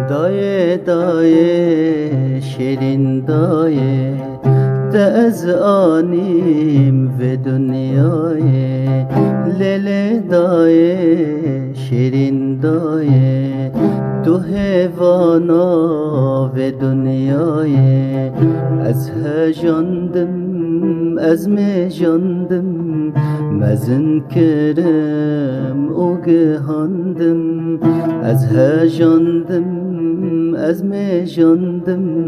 دایه دایه شیرین دایه ده از آنیم و دنیای لیل دایه شیرین دایه تو حیوانا و دنیای از هجاندم از میجاندم مزن کرم او گهاندم از هجاندم از میجاندم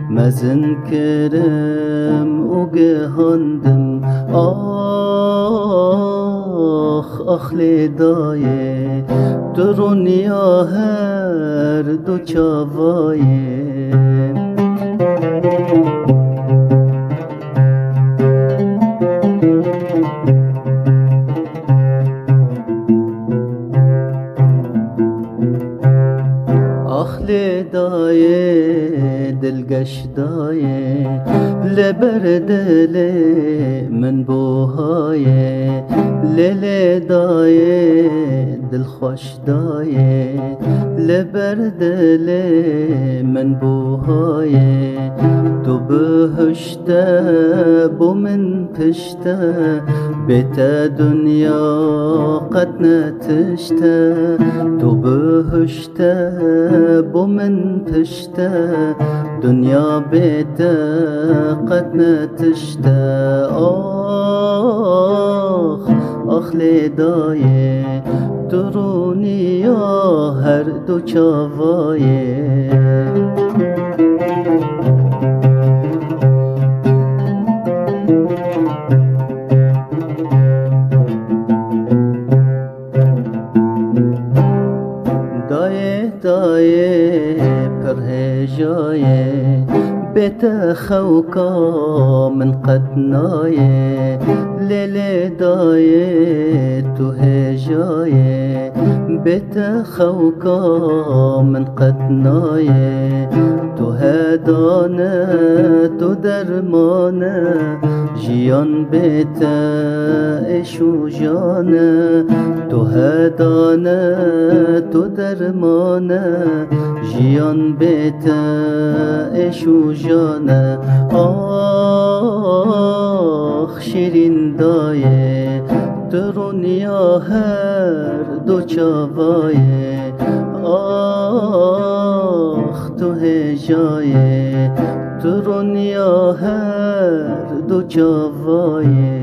مزن کرم او گهاندم آخ آخ لیدایه دنیا هر دو چاوایه دایه دلگش دایه لبر دل من بوهایه لیل دایه دلخوش دایه لبر دل من بوهایه تو بهشته بو من پشته بیت دنیا قد نتشته تو بهشته بو من پشته دنیا بیت قد نتشته آخ آخ لیدایه درونیا هر دو چاوایه دایه دایه پرهجایه بیت خوکا من قدنایه لیل دایه تو هجایه بیت خوکا من قدنایه تو هدانه تو درمانه جیان بیت اشو جانه تو هدانه تو درمانه جیان بیت اشو جانه آخ شیرین دایه دنیا هر دو چاوایه آخ تو هجایه دنیا هر دو چاوایه